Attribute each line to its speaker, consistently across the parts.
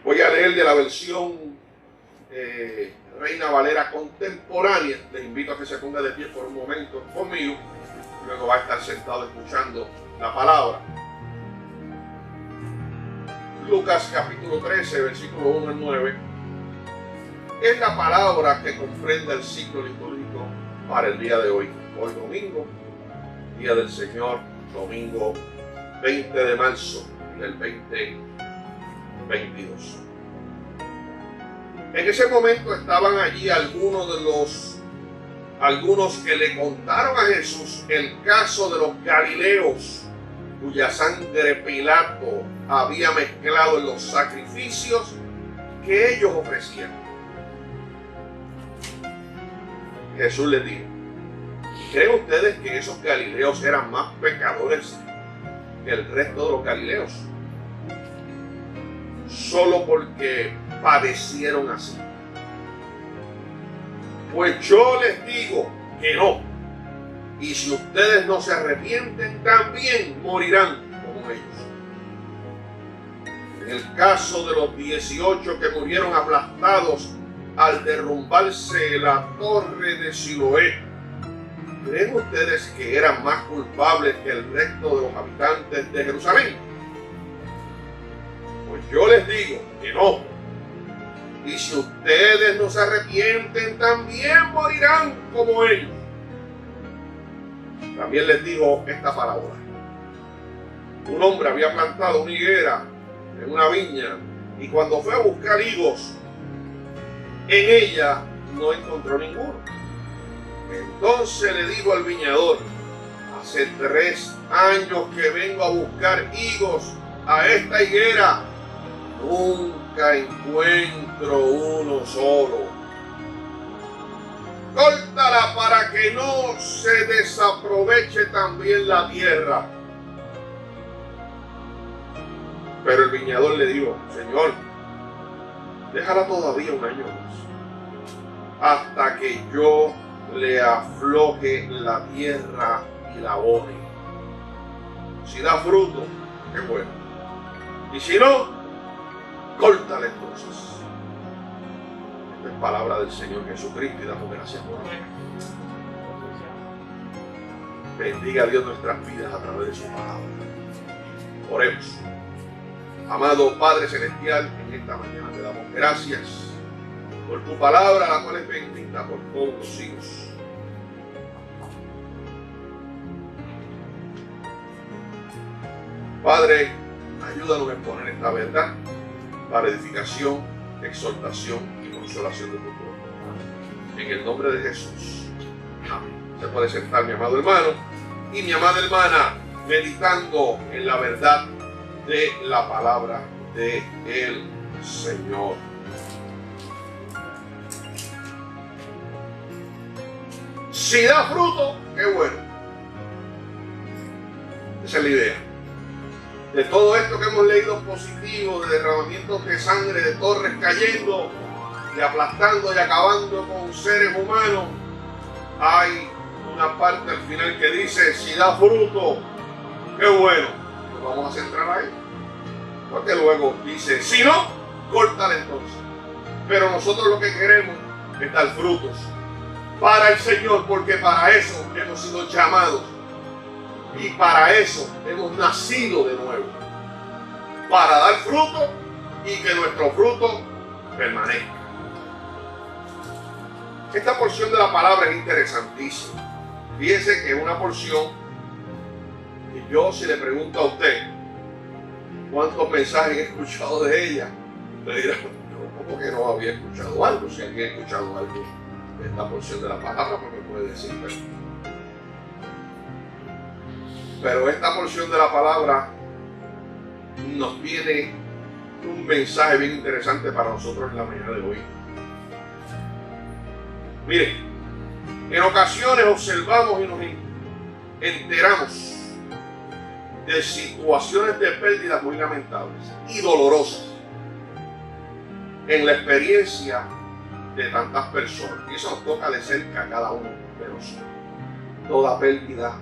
Speaker 1: Voy a leer de la versión Reina Valera contemporánea. Les invito a que se ponga de pie por un momento conmigo. Luego va a estar sentado escuchando la palabra. Lucas capítulo 13, versículo 1 al 9. Es la palabra que comprende el ciclo litúrgico para el día de hoy. Hoy domingo, día del Señor, domingo 20 de marzo del 2022. En ese momento estaban allí algunos que le contaron a Jesús el caso de los galileos, cuya sangre Pilato había mezclado en los sacrificios que ellos ofrecían. Jesús les dijo: ¿creen ustedes que esos galileos eran más pecadores que el resto de los galileos? Solo porque padecieron así. Pues yo les digo que no. Y si ustedes no se arrepienten, también morirán como ellos. En el caso de los 18 que murieron aplastados al derrumbarse la torre de Siloé, ¿creen ustedes que eran más culpables que el resto de los habitantes de Jerusalén? Pues yo les digo que no. Y si ustedes no se arrepienten, también morirán como ellos. También les digo esta parábola. Un hombre había plantado una higuera en una viña, y cuando fue a buscar higos, en ella no encontró ninguno. Entonces le dijo al viñador: hace 3 años que vengo a buscar higos a esta higuera, nunca encuentro uno solo. Córtala para que no se desaproveche también la tierra. Pero el viñador le dijo: Señor, déjala todavía 1 año más, hasta que yo le afloje la tierra y la abone. Si da fruto, qué bueno. Y si no, córtala entonces. Esta es palabra del Señor Jesucristo, y damos gracias por ella. Bendiga a Dios nuestras vidas a través de su palabra. Oremos. Amado Padre Celestial, en esta mañana te damos gracias por tu palabra, la cual es bendita por todos los siglos. Padre, ayúdanos a exponer esta verdad para edificación, exhortación y consolación de tu pueblo. En el nombre de Jesús. Amén. Se puede sentar, mi amado hermano y mi amada hermana, meditando en la verdad de la palabra del Señor. Si da fruto, qué bueno. Esa es la idea. De todo esto que hemos leído positivo, de derramamientos de sangre, de torres cayendo, de aplastando y acabando con seres humanos, hay una parte al final que dice: si da fruto, qué bueno. Nos vamos a centrar ahí, porque luego dice: si no, córtala entonces. Pero nosotros lo que queremos es dar frutos para el Señor, porque para eso hemos sido llamados. Y para eso hemos nacido de nuevo, para dar fruto y que nuestro fruto permanezca. Esta porción de la palabra es interesantísima. Fíjense que es una porción que yo, si le pregunto a usted cuántos mensajes he escuchado de ella, le dirán: ¿cómo que no había escuchado algo? Si alguien ha escuchado algo de esta porción de la palabra, pues me puede decir. Pero esta porción de la palabra nos tiene un mensaje bien interesante para nosotros en la mañana de hoy. Miren, en ocasiones observamos y nos enteramos de situaciones de pérdidas muy lamentables y dolorosas en la experiencia de tantas personas. Y eso nos toca de cerca a cada uno de nosotros. Toda pérdida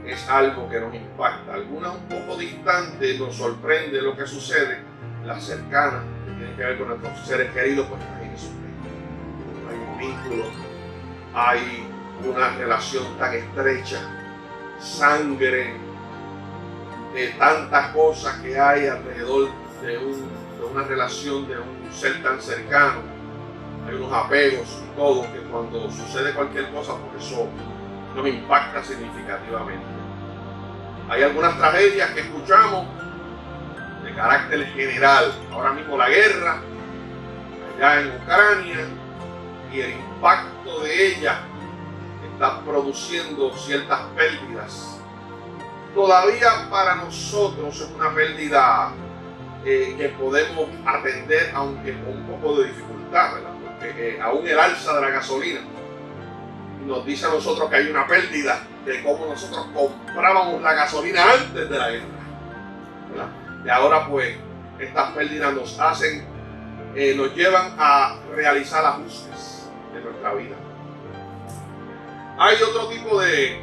Speaker 1: es algo que nos impacta. Algunas un poco distantes, nos sorprende lo que sucede, las cercanas, que tienen que ver con nuestros seres queridos, pues hay que sufrir. Hay un vínculo, hay una relación tan estrecha, sangre, de tantas cosas que hay alrededor de una relación, de un ser tan cercano. Hay unos apegos y todo, que cuando sucede cualquier cosa, pues eso nos impacta significativamente. Hay algunas tragedias que escuchamos de carácter general. Ahora mismo la guerra allá en Ucrania y el impacto de ella está produciendo ciertas pérdidas. Todavía para nosotros es una pérdida que podemos atender, aunque con un poco de dificultad, ¿verdad? Porque aún el alza de la gasolina nos dice a nosotros que hay una pérdida de cómo nosotros comprábamos la gasolina antes de la guerra, ¿verdad? Y ahora pues estas pérdidas nos llevan a realizar ajustes de nuestra vida. Hay otro tipo de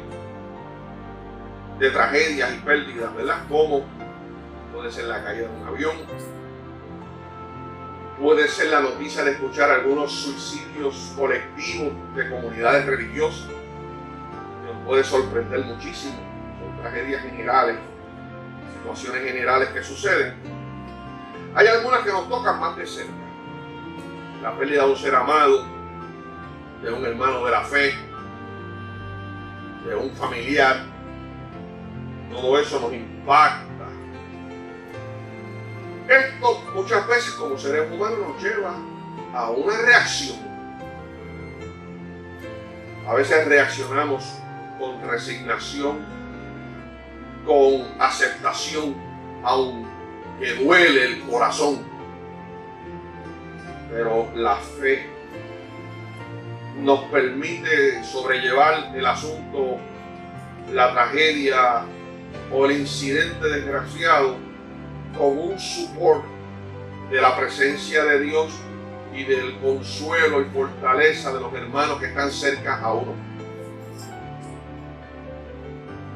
Speaker 1: tragedias y pérdidas, ¿verdad? Como puede ser la caída de un avión, puede ser la noticia de escuchar algunos suicidios colectivos de comunidades religiosas. Nos puede sorprender muchísimo. Son tragedias generales, situaciones generales que suceden. Hay algunas que nos tocan más de cerca. La pérdida de un ser amado, de un hermano de la fe, de un familiar. Todo eso nos impacta. Esto muchas veces como seres humanos nos lleva a una reacción. A veces reaccionamos con resignación, con aceptación, aunque duele el corazón. Pero la fe nos permite sobrellevar el asunto, la tragedia o el incidente desgraciado con un support de la presencia de Dios y del consuelo y fortaleza de los hermanos que están cerca a uno.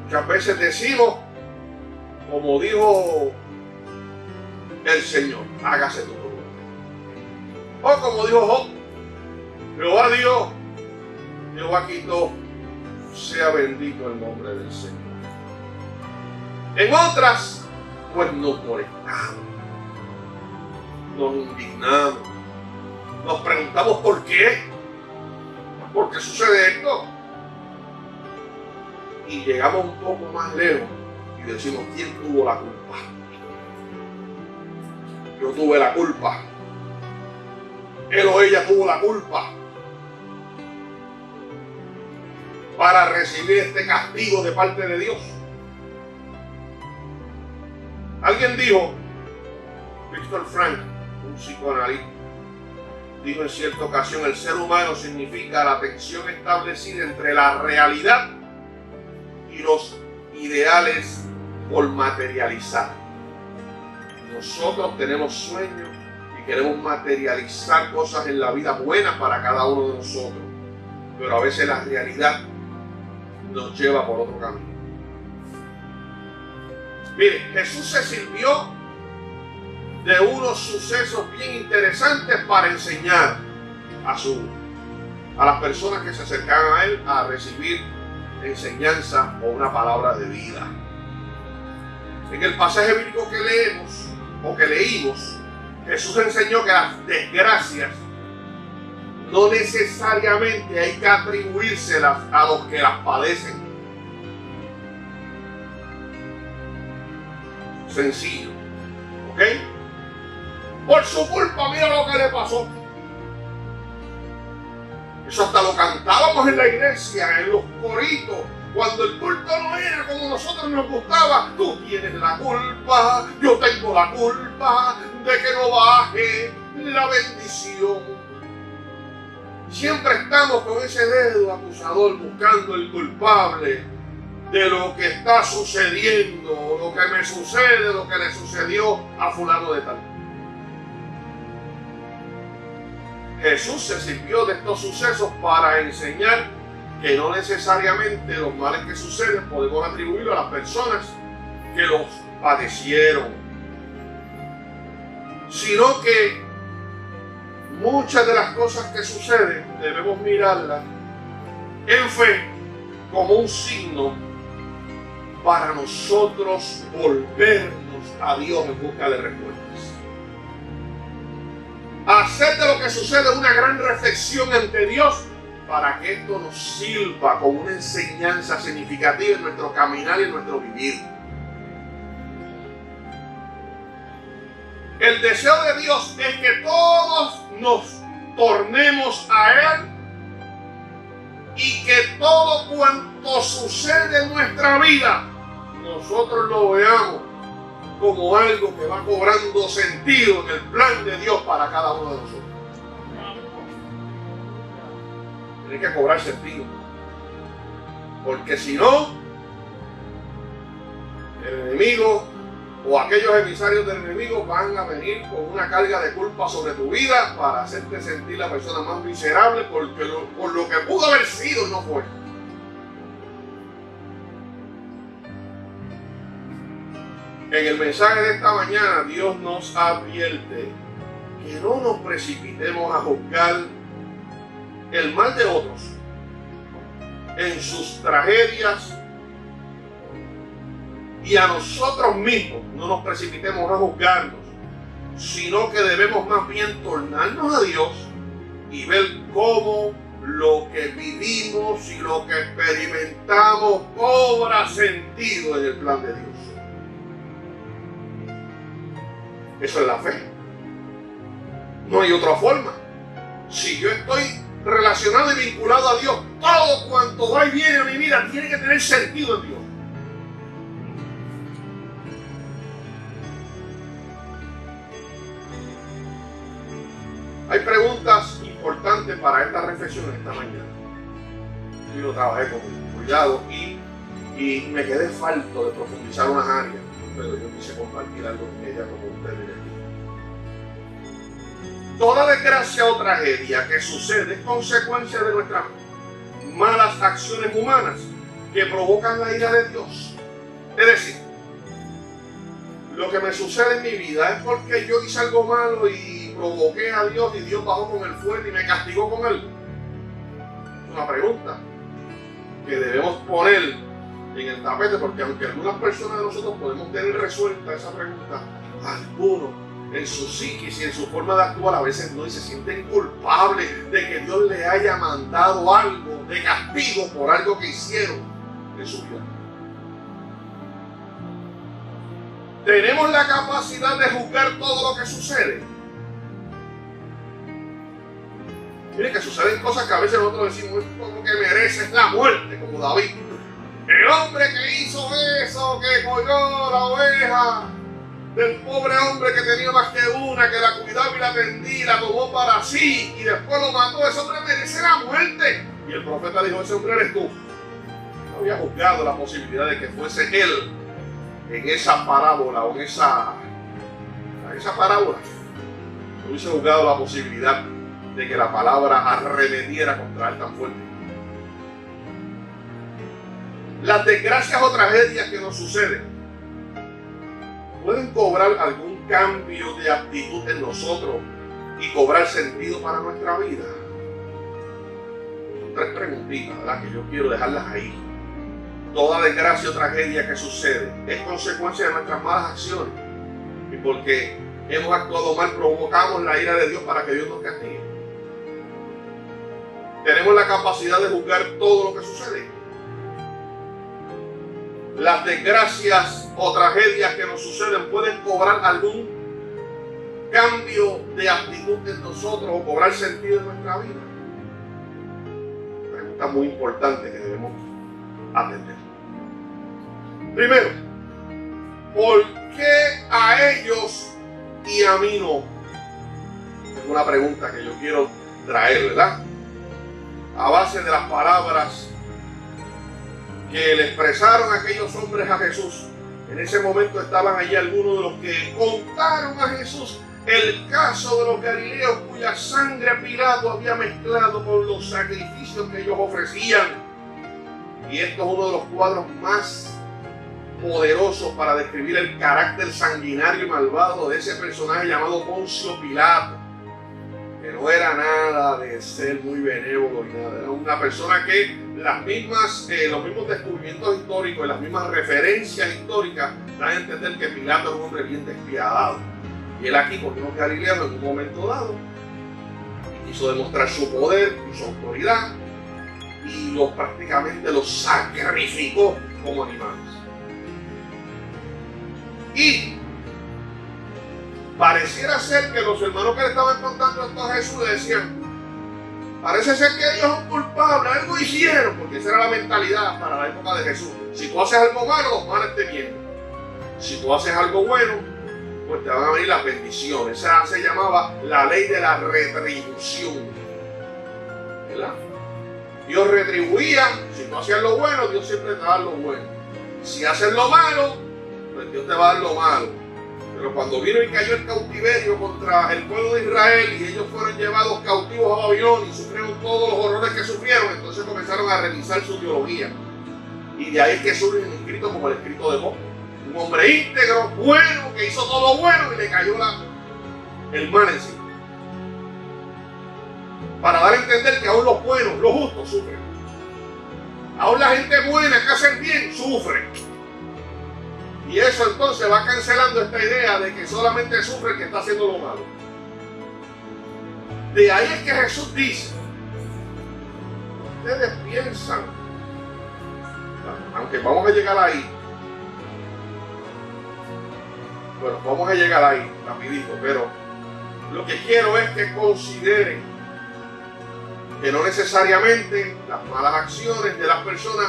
Speaker 1: Muchas veces decimos, como dijo el Señor, hágase tu voluntad. O como dijo Job, Jehová Dios, Jehová quitó, sea bendito el nombre del Señor. En otras, pues nos molestamos, nos indignamos, nos preguntamos por qué sucede esto. Y llegamos un poco más lejos y decimos, ¿quién tuvo la culpa? Yo tuve la culpa. Él o ella tuvo la culpa para recibir este castigo de parte de Dios. Alguien dijo, Viktor Frankl, un psicoanalista, dijo en cierta ocasión, el ser humano significa la tensión establecida entre la realidad y los ideales por materializar. Nosotros tenemos sueños y queremos materializar cosas en la vida buenas para cada uno de nosotros, pero a veces la realidad nos lleva por otro camino. Mire, Jesús se sirvió de unos sucesos bien interesantes para enseñar a las personas que se acercaban a Él a recibir enseñanza o una palabra de vida. En el pasaje bíblico que leímos, Jesús enseñó que las desgracias no necesariamente hay que atribuírselas a los que las padecen. Sencillo, ¿ok? Por su culpa, mira lo que le pasó. Eso hasta lo cantábamos en la iglesia, en los coritos, cuando el culto no era como nosotros nos gustaba. Tú tienes la culpa, yo tengo la culpa de que no baje la bendición. Siempre estamos con ese dedo acusador buscando el culpable de lo que está sucediendo, lo que me sucede, lo que le sucedió a fulano de tal. Jesús se sirvió de estos sucesos para enseñar que no necesariamente los males que suceden podemos atribuirlos a las personas que los padecieron. sino que muchas de las cosas que suceden debemos mirarlas en fe como un signo para nosotros volvernos a Dios en busca de respuestas. Hacer de lo que sucede una gran reflexión ante Dios para que esto nos sirva como una enseñanza significativa en nuestro caminar y en nuestro vivir. El deseo de Dios es que todos nos tornemos a Él y que todo cuanto sucede en nuestra vida nosotros lo veamos como algo que va cobrando sentido en el plan de Dios para cada uno de nosotros. Tiene que cobrar sentido, porque si no, el enemigo o aquellos emisarios del enemigo van a venir con una carga de culpa sobre tu vida para hacerte sentir la persona más miserable por lo que pudo haber sido y no fue. En el mensaje de esta mañana Dios nos advierte que no nos precipitemos a juzgar el mal de otros en sus tragedias y a nosotros mismos no nos precipitemos a juzgarnos, sino que debemos más bien tornarnos a Dios y ver cómo lo que vivimos y lo que experimentamos cobra sentido en el plan de Dios. Eso es la fe. No hay otra forma. Si yo estoy relacionado y vinculado a Dios, todo cuanto va y viene a mi vida tiene que tener sentido en Dios. Hay preguntas importantes para esta reflexión esta mañana. Yo lo trabajé con cuidado y me quedé falto de profundizar unas áreas, pero yo quise compartir algo que ella como un término. Toda desgracia o tragedia que sucede es consecuencia de nuestras malas acciones humanas que provocan la ira de Dios. Es decir, lo que me sucede en mi vida es porque yo hice algo malo y provoqué a Dios y Dios bajó con el fuerte y me castigó con él. Es una pregunta que debemos poner en el tapete, porque aunque algunas personas de nosotros podemos tener resuelta esa pregunta, algunos en su psiquis y en su forma de actuar a veces no, y se sienten culpables de que Dios le haya mandado algo de castigo por algo que hicieron en su vida. ¿Tenemos la capacidad de juzgar todo lo que sucede? Miren que suceden cosas que a veces nosotros decimos como que mereces la muerte, como David. El hombre que hizo eso, que cogió la oveja del pobre hombre que tenía más que una, que la cuidaba y la atendía, la tomó para sí y después lo mató, ese hombre merece la muerte. Y el profeta dijo, ese hombre eres tú. No había juzgado la posibilidad de que fuese él en esa parábola o en esa parábola. No hubiese juzgado la posibilidad de que la palabra arremetiera contra él tan fuerte. Las desgracias o tragedias que nos suceden pueden cobrar algún cambio de actitud en nosotros y cobrar sentido para nuestra vida. Son tres preguntitas, ¿verdad?, que yo quiero dejarlas ahí. Toda desgracia o tragedia que sucede es consecuencia de nuestras malas acciones, y porque hemos actuado mal provocamos la ira de Dios para que Dios nos castigue. Tenemos la capacidad de juzgar todo lo que sucede. Las desgracias o tragedias que nos suceden pueden cobrar algún cambio de actitud en nosotros o cobrar sentido en nuestra vida. Pregunta muy importante que debemos atender. Primero, ¿por qué a ellos y a mí no? Es una pregunta que yo quiero traer, ¿verdad? A base de las palabras que le expresaron aquellos hombres a Jesús. En ese momento estaban allí algunos de los que contaron a Jesús el caso de los galileos cuya sangre Pilato había mezclado con los sacrificios que ellos ofrecían. Y esto es uno de los cuadros más poderosos para describir el carácter sanguinario y malvado de ese personaje llamado Poncio Pilato, que no era nada de ser muy benévolo ni nada. Era una persona que los mismos descubrimientos históricos y las mismas referencias históricas dan a entender que Pilato era un hombre bien despiadado. Y él aquí, por unos galileanos, en un momento dado, quiso demostrar su poder y su autoridad y prácticamente los sacrificó como animales. Y pareciera ser que los hermanos que le estaban contando esto a Jesús le decían, parece ser que ellos son culpables, algo hicieron, porque esa era la mentalidad para la época de Jesús. Si tú haces algo malo, los males te vienen. Si tú haces algo bueno, pues te van a venir las bendiciones. Esa se llamaba la ley de la retribución, ¿verdad? Dios retribuía. Si tú hacías lo bueno, Dios siempre te va a dar lo bueno. Si haces lo malo, pues Dios te va a dar lo malo. Pero cuando vino y cayó el cautiverio contra el pueblo de Israel y ellos fueron llevados cautivos a Babilonia y sufrieron todos los horrores que sufrieron, entonces comenzaron a revisar su teología. Y de ahí es que surgen escritos como el escrito de Job. Un hombre íntegro, bueno, que hizo todo lo bueno y le cayó el mal encima. Para dar a entender que aún los buenos, los justos sufren. Aún la gente buena que hace el bien sufre. Y eso entonces va cancelando esta idea de que solamente sufre el que está haciendo lo malo. De ahí es que Jesús dice, ustedes piensan, aunque vamos a llegar ahí, bueno, vamos a llegar ahí rapidito, pero lo que quiero es que consideren que no necesariamente las malas acciones de las personas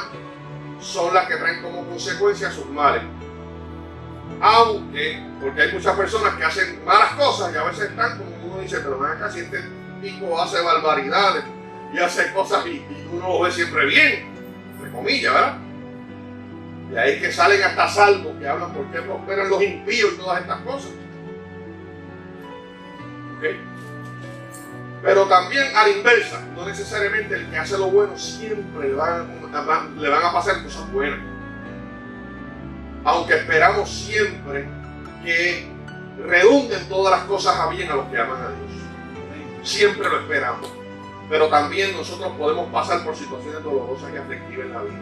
Speaker 1: son las que traen como consecuencia sus males. Porque hay muchas personas que hacen malas cosas y a veces están como uno dice, pero nada, casi este tipo hace barbaridades y hace cosas y uno lo ve siempre bien, entre comillas, ¿verdad? Y ahí que salen hasta salmos que hablan por qué prosperan los impíos y todas estas cosas. ¿Okay? Pero también a la inversa, no necesariamente el que hace lo bueno siempre le van a pasar cosas buenas. Aunque esperamos siempre que redunden todas las cosas a bien a los que aman a Dios. Siempre lo esperamos. Pero también nosotros podemos pasar por situaciones dolorosas y aflictivas en la vida.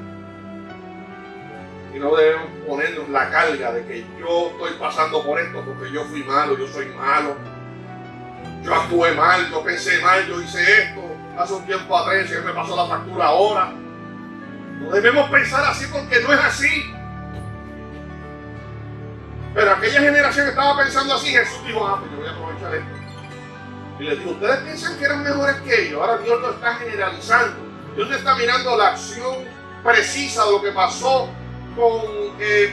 Speaker 1: Y no debemos ponernos la carga de que yo estoy pasando por esto porque yo fui malo, yo soy malo. Yo actué mal, yo pensé mal, yo hice esto hace un tiempo atrás y me pasó la factura ahora. No debemos pensar así porque no es así. Pero aquella generación estaba pensando así. Jesús dijo, pues yo voy a aprovechar esto. Y les dijo, ustedes piensan que eran mejores que ellos. Ahora Dios lo está generalizando. Dios no está mirando la acción precisa de lo que pasó con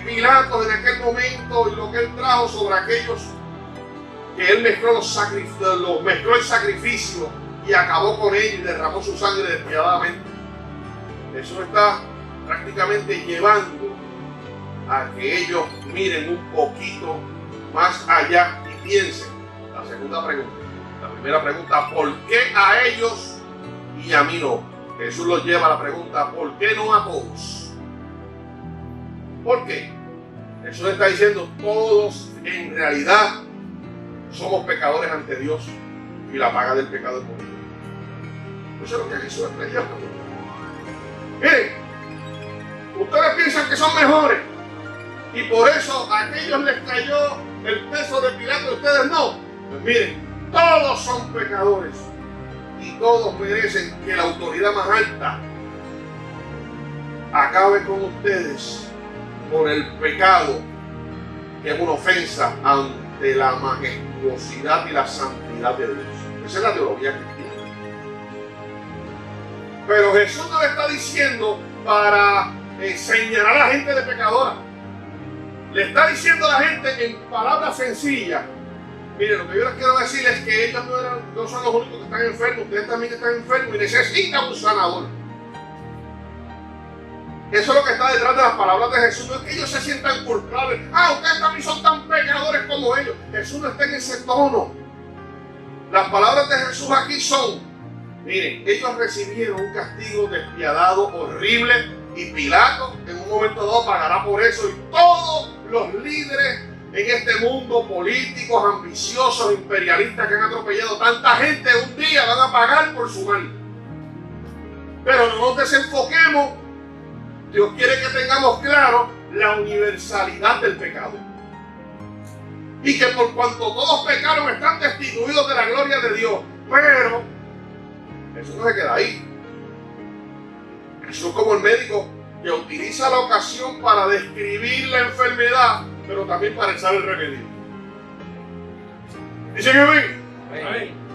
Speaker 1: Pilatos en aquel momento y lo que él trajo sobre aquellos que él mezcló el sacrificio y acabó con él y derramó su sangre despiadadamente. Eso está prácticamente llevando a que ellos miren un poquito más allá y piensen. La segunda pregunta. La primera pregunta, ¿por qué a ellos y a mí no? Jesús los lleva a la pregunta, ¿por qué no a todos? ¿Por qué? Jesús está diciendo, todos en realidad somos pecadores ante Dios y la paga del pecado es muerte. Eso es lo que Jesús está diciendo. Miren, ustedes piensan que son mejores y por eso a aquellos les cayó el peso de Pilato y a ustedes no. Pues miren, todos son pecadores y todos merecen que la autoridad más alta acabe con ustedes por el pecado que es una ofensa ante la majestuosidad y la santidad de Dios. Esa es la teología cristiana. Pero Jesús no le está diciendo para señalar a la gente de pecadora. Le está diciendo a la gente en palabras sencillas. Miren, lo que yo les quiero decir es que ellos no son los únicos que están enfermos. Ustedes también están enfermos y necesitan un sanador. Eso es lo que está detrás de las palabras de Jesús. No es que ellos se sientan culpables. Ustedes también son tan pecadores como ellos. Jesús no está en ese tono. Las palabras de Jesús aquí son, miren, ellos recibieron un castigo despiadado, horrible, y Pilato en un momento dado pagará por eso, y todos todos los líderes en este mundo, políticos, ambiciosos, imperialistas que han atropellado tanta gente, un día van a pagar por su mal. Pero no nos desenfoquemos. Dios quiere que tengamos claro la universalidad del pecado. Y que por cuanto todos pecaron están destituidos de la gloria de Dios. Pero eso no se queda ahí. Eso es como el médico que utiliza la ocasión para describir la enfermedad, pero también para echar el remedio. ¿Dicen amén?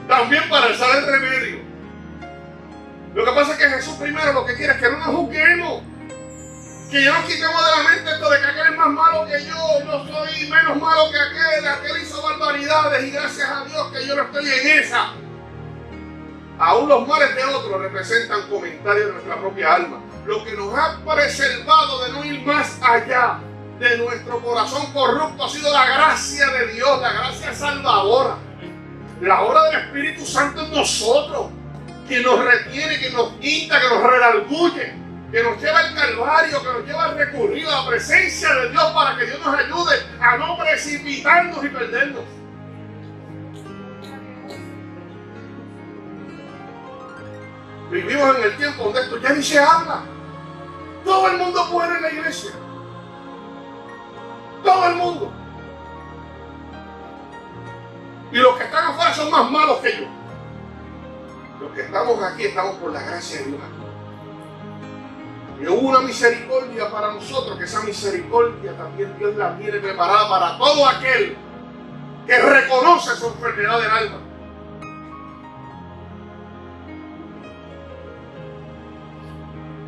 Speaker 1: También para echar el remedio. Lo que pasa es que Jesús primero lo que quiere es que no nos juzguemos. Que ya nos quitemos de la mente esto de que aquel es más malo que yo soy menos malo que aquel hizo barbaridades y gracias a Dios que yo no estoy en esa. Aún los males de otros representan comentarios de nuestra propia alma. Lo que nos ha preservado de no ir más allá de nuestro corazón corrupto ha sido la gracia de Dios, la gracia salvadora. La obra del Espíritu Santo en nosotros, que nos retiene, que nos quita, que nos redarguye, que nos lleva al Calvario, que nos lleva a recurrir a la presencia de Dios para que Dios nos ayude a no precipitarnos y perdernos. Vivimos en el tiempo donde esto ya ni se habla. Todo el mundo puede en la iglesia. Todo el mundo. Y los que están afuera son más malos que yo. Los que estamos aquí estamos por la gracia de Dios. Y hubo una misericordia para nosotros, que esa misericordia también Dios la tiene preparada para todo aquel que reconoce su enfermedad del alma.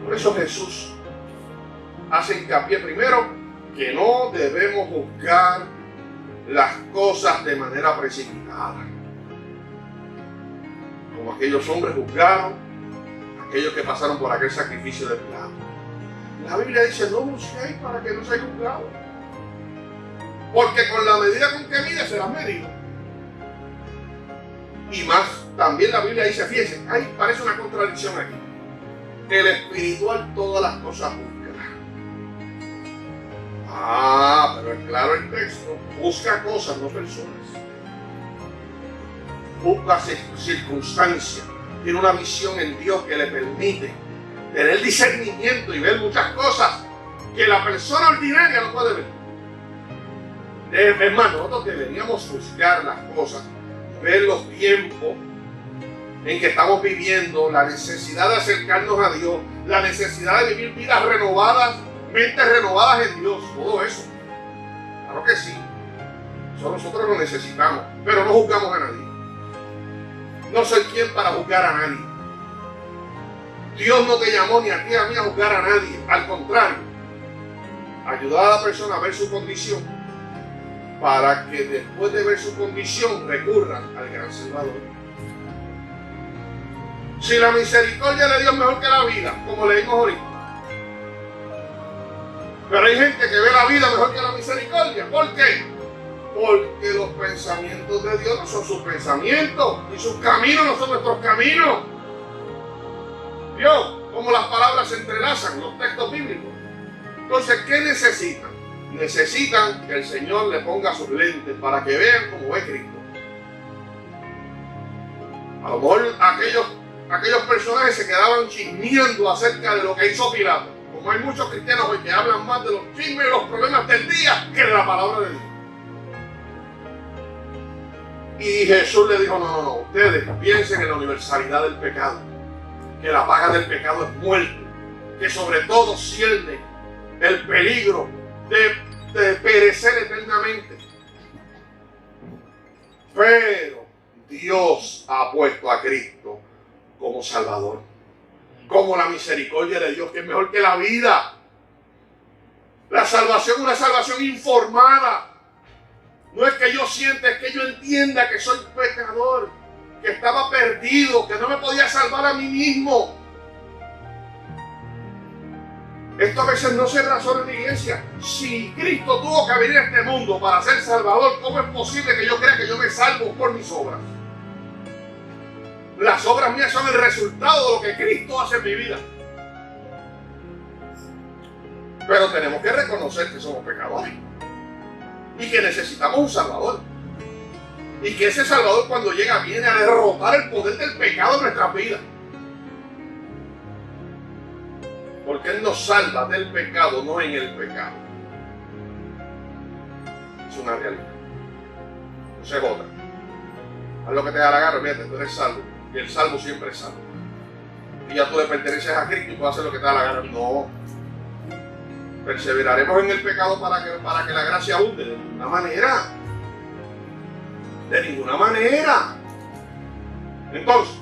Speaker 1: Por eso Jesús hace hincapié primero que no debemos juzgar las cosas de manera precipitada. Como aquellos hombres juzgaron, aquellos que pasaron por aquel sacrificio de Pilato. La Biblia dice, no busquéis para que no seáis juzgados. Porque con la medida con que mides serás medido. Y más, también la Biblia dice, fíjense, ahí parece una contradicción aquí. El espiritual todas las cosas busca. Pero es claro el texto, busca cosas, no personas. Busca circunstancias. Tiene una visión en Dios que le permite tener discernimiento y ver muchas cosas que la persona ordinaria no puede ver. Hermano, nosotros deberíamos juzgar las cosas, ver los tiempos en que estamos viviendo, la necesidad de acercarnos a Dios, la necesidad de vivir vidas renovadas, mentes renovadas en Dios, todo eso. Claro que sí, eso nosotros lo necesitamos, pero no juzgamos a nadie. No soy quien para juzgar a nadie. Dios no te llamó ni a ti ni a mí a juzgar a nadie, al contrario, ayudar a la persona a ver su condición para que después de ver su condición recurran al gran Salvador. Si la misericordia de Dios es mejor que la vida, como leímos ahorita. Pero hay gente que ve la vida mejor que la misericordia. ¿Por qué? Porque los pensamientos de Dios no son sus pensamientos y sus caminos no son nuestros caminos. Dios, como las palabras se entrelazan, los textos bíblicos. Entonces, ¿qué necesitan? Necesitan que el Señor le ponga sus lentes para que vean cómo ve Cristo. A lo mejor aquellos personajes se quedaban chismeando acerca de lo que hizo Pilato. Como hay muchos cristianos hoy que hablan más de los chismes y los problemas del día que de la palabra de Dios. Y Jesús le dijo, no, ustedes piensen en la universalidad del pecado, que la paga del pecado es muerte, que sobre todo cierne el peligro de perecer eternamente. Pero Dios ha puesto a Cristo como Salvador, como la misericordia de Dios, que es mejor que la vida. La salvación, una salvación informada. No es que yo sienta, es que yo entienda que soy pecador, que estaba perdido, que no me podía salvar a mí mismo. Esto a veces no se razona en la iglesia. Si Cristo tuvo que venir a este mundo para ser Salvador, ¿cómo es posible que yo crea que yo me salvo por mis obras? Las obras mías son el resultado de lo que Cristo hace en mi vida. Pero tenemos que reconocer que somos pecadores y que necesitamos un Salvador. Y que ese Salvador, cuando llega, viene a derrotar el poder del pecado en nuestras vidas. Porque Él nos salva del pecado, no en el pecado. Es una realidad. No se jota. Haz lo que te da la gana, fíjate, tú eres salvo. Y el salvo siempre es salvo. Y ya tú le perteneces a Cristo y puedes hacer lo que te da la gana. No. Perseveraremos en el pecado para que la gracia abunde. De ninguna manera. De ninguna manera. Entonces,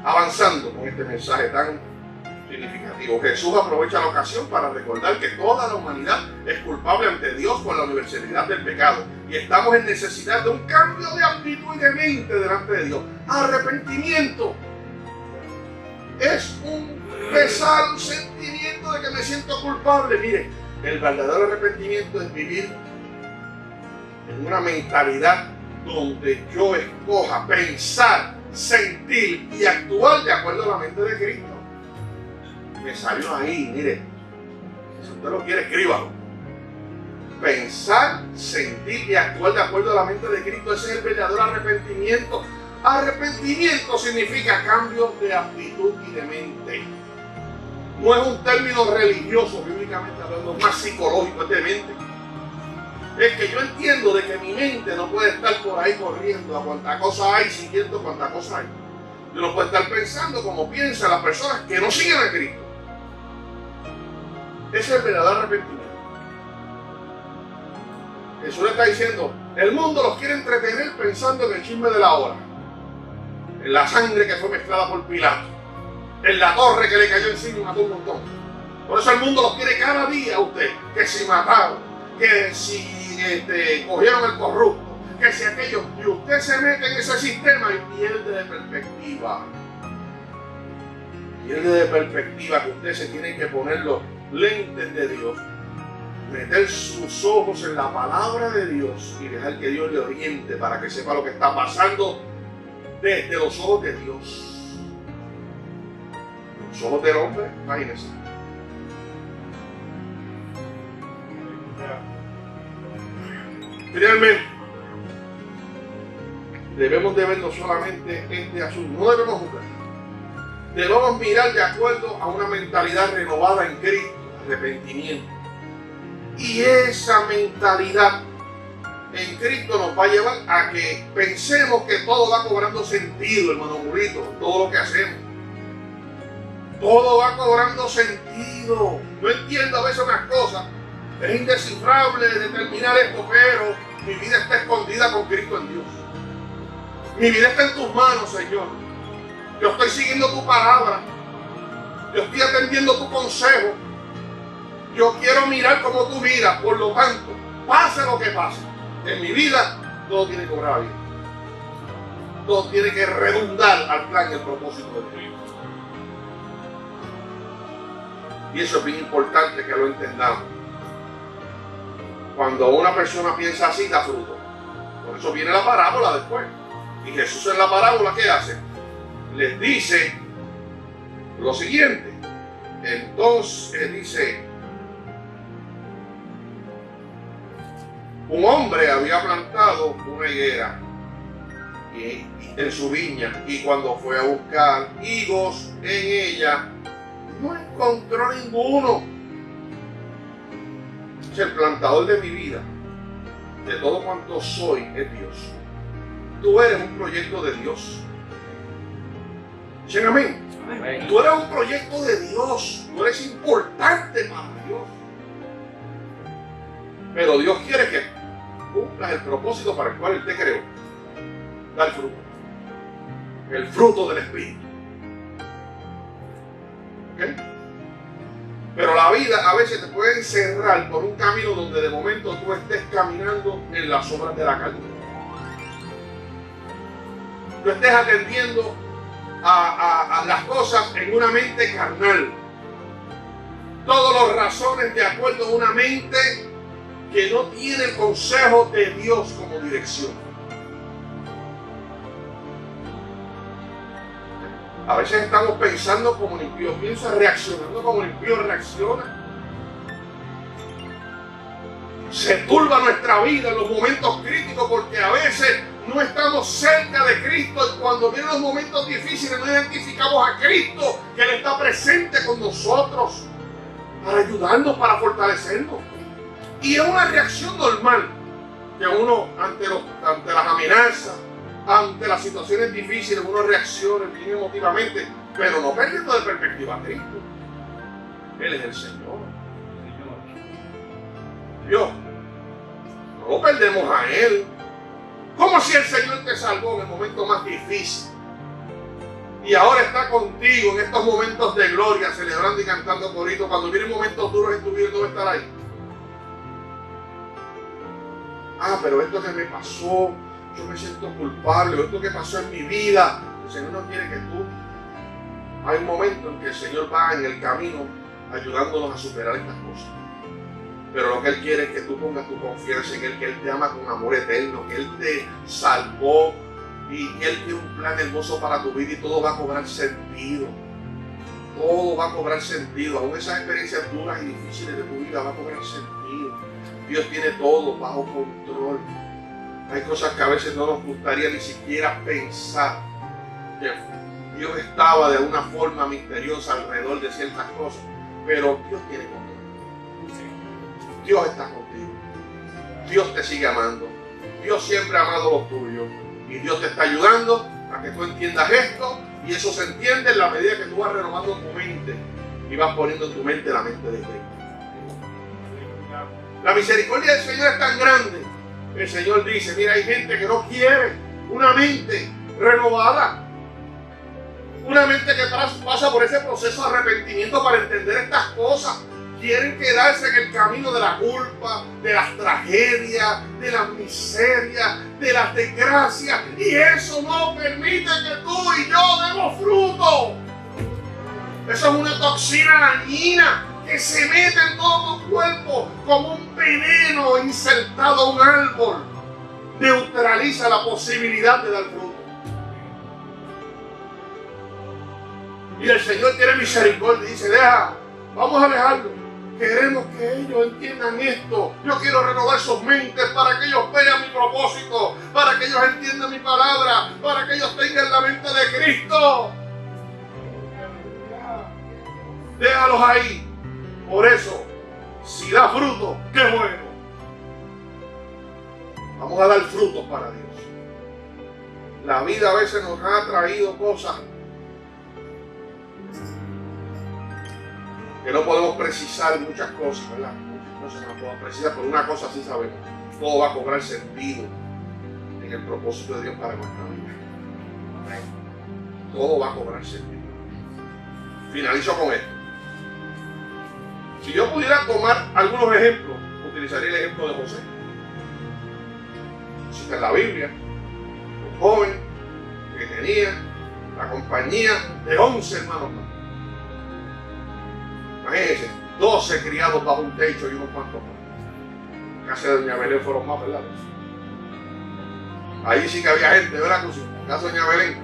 Speaker 1: avanzando con este mensaje tan significativo, Jesús aprovecha la ocasión para recordar que toda la humanidad es culpable ante Dios por la universalidad del pecado y estamos en necesidad de un cambio de actitud y de mente delante de Dios. Arrepentimiento es un pesar, un sentimiento de que me siento culpable. Mire, el verdadero arrepentimiento es vivir en una mentalidad donde yo escoja pensar, sentir y actuar de acuerdo a la mente de Cristo. Me salió ahí, mire, si usted lo quiere, escríbalo. Pensar, sentir y actuar de acuerdo a la mente de Cristo, ese es el verdadero arrepentimiento. Arrepentimiento significa cambio de actitud y de mente. No es un término religioso, bíblicamente hablando, más psicológico, es de mente. Es que yo entiendo de que mi mente no puede estar por ahí corriendo a cuanta cosa hay, siguiendo cuanta cosa hay. Yo no puedo estar pensando como piensan las personas que no siguen a Cristo. Ese es el verdadero arrepentimiento. Jesús le está diciendo, el mundo los quiere entretener pensando en el chisme de la hora, en la sangre que fue mezclada por Pilato, en la torre que le cayó encima y mató un montón. Por eso el mundo los quiere cada día a usted, que si mataron, que si cogieron el corrupto, que si aquello, y usted se mete en ese sistema y pierde de perspectiva. Pierde de perspectiva que usted se tiene que poner los lentes de Dios, meter sus ojos en la palabra de Dios y dejar que Dios le oriente para que sepa lo que está pasando desde los ojos de Dios. Los ojos del hombre, imagínense. Finalmente, debemos de ver no solamente este asunto, no debemos juzgar. Debemos mirar de acuerdo a una mentalidad renovada en Cristo, arrepentimiento. Y esa mentalidad en Cristo nos va a llevar a que pensemos que todo va cobrando sentido, hermano Julito, todo lo que hacemos. Todo va cobrando sentido. No entiendo a veces unas cosas. Es indescifrable determinar esto, pero mi vida está escondida con Cristo en Dios. Mi vida está en tus manos, Señor. Yo estoy siguiendo tu palabra. Yo estoy atendiendo tu consejo. Yo quiero mirar como tú miras. Por lo tanto, pase lo que pase, en mi vida todo tiene que obrar bien. Todo tiene que redundar al plan y al propósito de Dios. Y eso es bien importante que lo entendamos. Cuando una persona piensa así, da fruto. Por eso viene la parábola después. Y Jesús en la parábola, ¿qué hace? Les dice lo siguiente. Entonces dice, un hombre había plantado una higuera en su viña y cuando fue a buscar higos en ella, no encontró ninguno. El plantador de mi vida, de todo cuanto soy, es Dios. Tú eres un proyecto de Dios. ¿Dicen amén? Amén. Tú eres un proyecto de Dios. Tú eres importante para Dios. Pero Dios quiere que cumplas el propósito para el cual Él te creó. Dar fruto. El fruto del Espíritu. ¿Ok? Pero la vida a veces te puede encerrar por un camino donde de momento tú estés caminando en las obras de la carne. Tú estés atendiendo a las cosas en una mente carnal. Todas las razones de acuerdo a una mente que no tiene el consejo de Dios como dirección. A veces estamos pensando como el impío piensa, reaccionando como el impío reacciona. Se turba nuestra vida en los momentos críticos porque a veces no estamos cerca de Cristo y cuando vienen los momentos difíciles no identificamos a Cristo que Él está presente con nosotros para ayudarnos, para fortalecernos. Y es una reacción normal que uno ante las amenazas, ante las situaciones difíciles, uno reacciona bien emotivamente, pero no perdiendo de perspectiva a Cristo. Él es el Señor. Dios, no lo perdemos a Él. Como si el Señor te salvó en el momento más difícil y ahora está contigo en estos momentos de gloria, celebrando y cantando corito. Cuando vienen momentos duros en tu vida, ¿no va a estar ahí? Ah, pero esto que me pasó, yo me siento culpable, esto que pasó en mi vida. El Señor no quiere que tú. Hay un momento en que el Señor va en el camino ayudándonos a superar estas cosas. Pero lo que Él quiere es que tú pongas tu confianza en Él, que Él te ama con amor eterno, que Él te salvó y Él tiene un plan hermoso para tu vida y todo va a cobrar sentido. Todo va a cobrar sentido. Aún esas experiencias duras y difíciles de tu vida va a cobrar sentido. Dios tiene todo bajo control. Hay cosas que a veces no nos gustaría ni siquiera pensar. Que Dios estaba de una forma misteriosa alrededor de ciertas cosas, pero Dios tiene control. Dios está contigo. Dios te sigue amando. Dios siempre ha amado los tuyos. Y Dios te está ayudando a que tú entiendas esto. Y eso se entiende en la medida que tú vas renovando tu mente y vas poniendo en tu mente la mente de Cristo. La misericordia del Señor es tan grande. El Señor dice, mira, hay gente que no quiere una mente renovada. Una mente que pasa por ese proceso de arrepentimiento para entender estas cosas. Quieren quedarse en el camino de la culpa, de las tragedias, de las miserias, de las desgracias. Y eso no permite que tú y yo demos fruto. Eso es una toxina dañina que se mete en todo tu cuerpo como un veneno insertado a un árbol. Neutraliza la posibilidad de dar fruto. Y el Señor tiene misericordia y dice, vamos a dejarlo. Queremos que ellos entiendan esto. Yo quiero renovar sus mentes para que ellos vean mi propósito, para que ellos entiendan mi palabra, para que ellos tengan la mente de Cristo. Déjalos ahí. Por eso, si da fruto, qué bueno. Vamos a dar frutos para Dios. La vida a veces nos ha traído cosas que no podemos precisar, muchas cosas, ¿verdad? Muchas cosas no podemos precisar, pero una cosa sí sabemos: todo va a cobrar sentido en el propósito de Dios para nuestra vida. Todo va a cobrar sentido. Finalizo con esto. Si yo pudiera tomar algunos ejemplos, utilizaría el ejemplo de José. Está en la Biblia, un joven que tenía la compañía de 11 hermanos más. Imagínense, 12 criados bajo un techo y unos cuantos más. En casa de Doña Belén fueron más, ¿verdad? Ahí sí que había gente, ¿verdad? En casa de Doña Belén.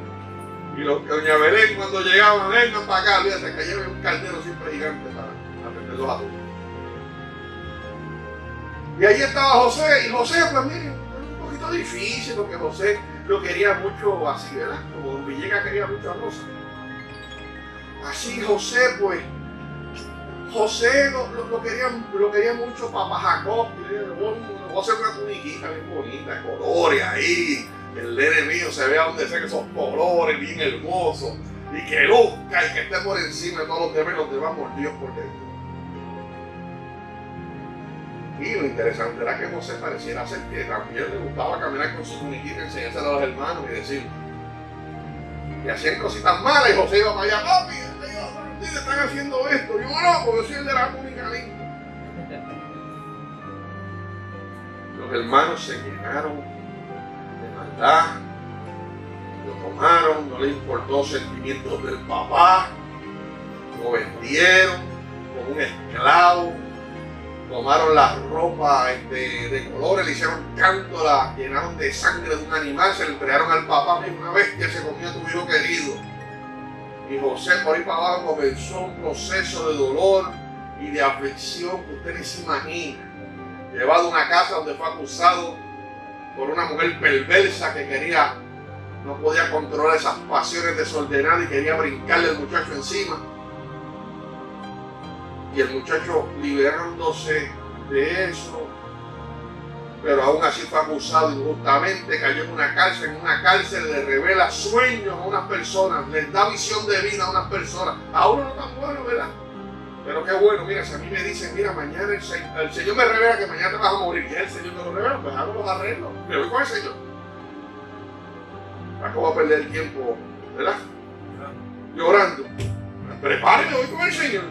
Speaker 1: Y los que Doña Belén cuando llegaban, vengan para acá, olvídate que lleven un caldero siempre gigante para atenderlos a todos. Y ahí estaba José, y José, pues miren, era un poquito difícil porque José lo quería mucho así, ¿verdad? Como Don Villegas quería mucho a Rosa. Así José, pues, José lo quería mucho papá Jacob. José una tuniquita bien bonita, colores ahí. El nene mío se ve a donde sea que esos colores bien hermosos. Y que luzca y que esté por encima de todos los demás mordidos por dentro. Y lo interesante era que José pareciera ser que también le gustaba caminar con su tuniquita y enseñársela a los hermanos y decir. Y hacían cositas malas y José iba para allá, papi, ustedes están haciendo esto. Yo no, porque yo soy el de la túnica linda. Los hermanos se llenaron de maldad, lo tomaron, no les importó los sentimientos del papá, lo vendieron como un esclavo, tomaron la ropa de colores, le hicieron canto, la llenaron de sangre de un animal, se le entregaron al papá, una bestia se comió a tu hijo querido. Y José por ahí para abajo comenzó un proceso de dolor y de aflicción que ustedes se imaginan. llevado a una casa donde fue acusado por una mujer perversa que no podía controlar esas pasiones desordenadas y quería brincarle al muchacho encima. Y el muchacho, liberándose de eso, pero aún así fue acusado injustamente, cayó en una cárcel le revela sueños a unas personas, les da visión de vida a unas personas, a uno no tan bueno, ¿verdad? Pero qué bueno, mira, si a mí me dicen, mira, mañana el Señor me revela que mañana te vas a morir, y el Señor me lo revela, pues hago los arreglos, me voy con el Señor. ¿Para qué voy a perder el tiempo, verdad? Llorando. Prepáreme, voy con el Señor.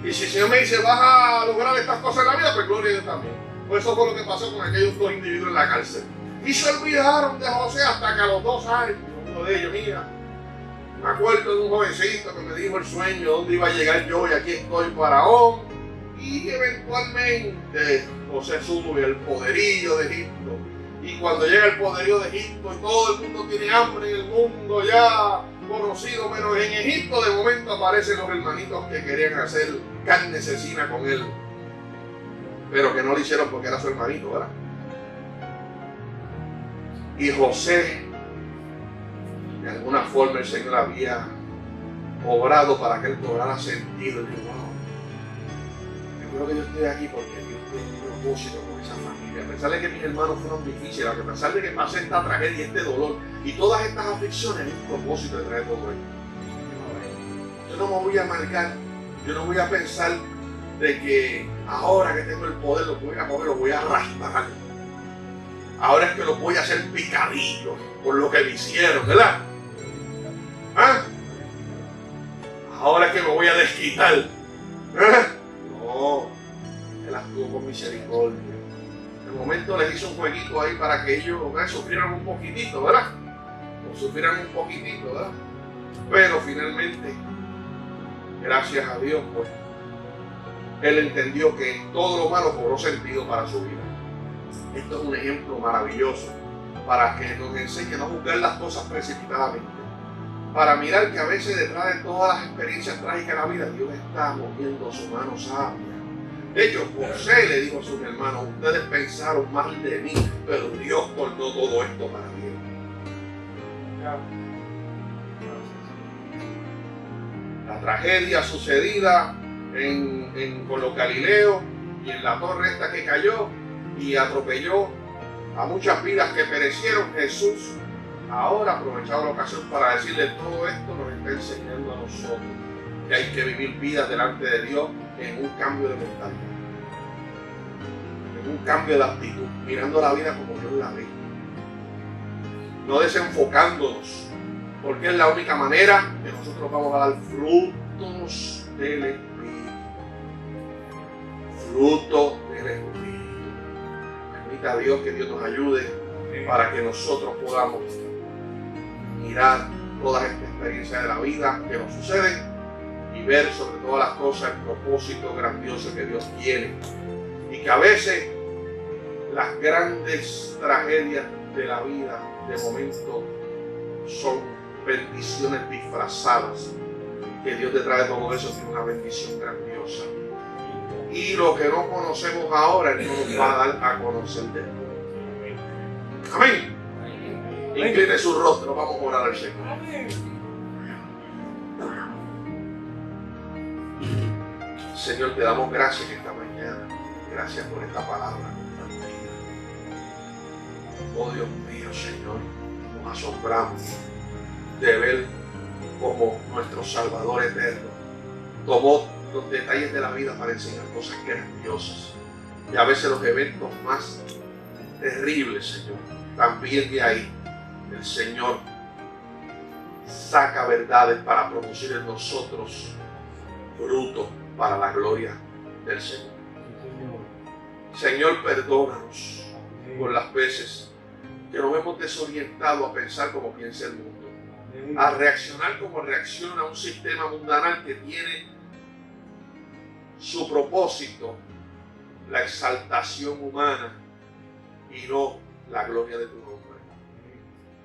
Speaker 1: Y si el Señor me dice, vas a lograr estas cosas en la vida, pues gloria a Dios también. Pues eso fue lo que pasó con aquellos dos individuos en la cárcel. Y se olvidaron de José hasta que a los 2 años, uno de ellos, mira, me acuerdo de un jovencito que me dijo el sueño, dónde iba a llegar yo, y aquí estoy, Faraón. Y eventualmente José sube el poderío de Egipto. Y cuando llega el poderío de Egipto y todo el mundo tiene hambre en el mundo ya conocido, menos en Egipto, de momento aparecen los hermanitos que querían hacer carne asesina con él, pero que no lo hicieron porque era su hermanito, ¿verdad? Y José, de alguna forma el Señor había obrado para que él cobrara sentido. Y dijo, wow, yo creo que yo estoy aquí porque Dios tiene un propósito con esa familia. A pesar de que mis hermanos fueron difíciles, a pesar de que pasé esta tragedia, este dolor y todas estas aflicciones, hay un propósito detrás de todo esto. Yo no me voy a amargar, yo no voy a pensar de que ahora que tengo el poder lo voy a mover, lo voy a arrastrar. Ahora es que lo voy a hacer picadillo por lo que me hicieron, ¿verdad? ¿Ah? Ahora es que me voy a desquitar. ¿Ah? No, él actuó con misericordia. De momento les hizo un jueguito ahí para que ellos sufrieran un poquitito, ¿verdad? O sufrieran un poquitito, ¿verdad? Pero finalmente, gracias a Dios, pues, él entendió que todo lo malo cobró sentido para su vida. Esto es un ejemplo maravilloso para que nos enseñe a no juzgar las cosas precipitadamente. Para mirar que a veces detrás de todas las experiencias trágicas de la vida, Dios está moviendo su mano sabia. De hecho, José le dijo a sus hermanos, ustedes pensaron mal de mí, pero Dios tornó todo esto para bien. La tragedia sucedida con los Galileos y en la torre esta que cayó y atropelló a muchas vidas que perecieron, Jesús ahora aprovechado la ocasión para decirle todo esto, nos está enseñando a nosotros que hay que vivir vidas delante de Dios en un cambio de mentalidad, en un cambio de actitud, mirando la vida como Dios la ve, no desenfocándonos, porque es la única manera que nosotros vamos a dar frutos del Espíritu. Frutos del Espíritu. Permita a Dios que Dios nos ayude para que nosotros podamos mirar todas estas experiencias de la vida que nos suceden y ver sobre todas las cosas el propósito grandioso que Dios tiene. Y que a veces las grandes tragedias de la vida de momento son bendiciones disfrazadas, que Dios detrás de todo eso tiene una bendición grandiosa. Y lo que no conocemos ahora, Él nos va a dar a conocer después. Amén. Incline su rostro, vamos a orar al Señor. Señor, te damos gracias esta mañana. Gracias por esta palabra compartida. Oh Dios mío, Señor, nos asombramos de ver cómo nuestro Salvador eterno tomó los detalles de la vida para enseñar cosas grandiosas. Y a veces los eventos más terribles, Señor, también de ahí el Señor saca verdades para producir en nosotros fruto para la gloria del Señor. Señor, perdónanos por las veces que nos hemos desorientado a pensar como piensa el mundo, a reaccionar como reacciona un sistema mundanal que tiene su propósito la exaltación humana y no la gloria de tu nombre.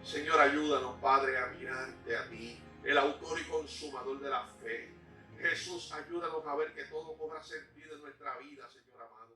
Speaker 1: Señor, ayúdanos, Padre, a mirarte a ti, el autor y consumador de la fe. Jesús, ayúdanos a ver que todo cobra sentido en nuestra vida, Señor amado.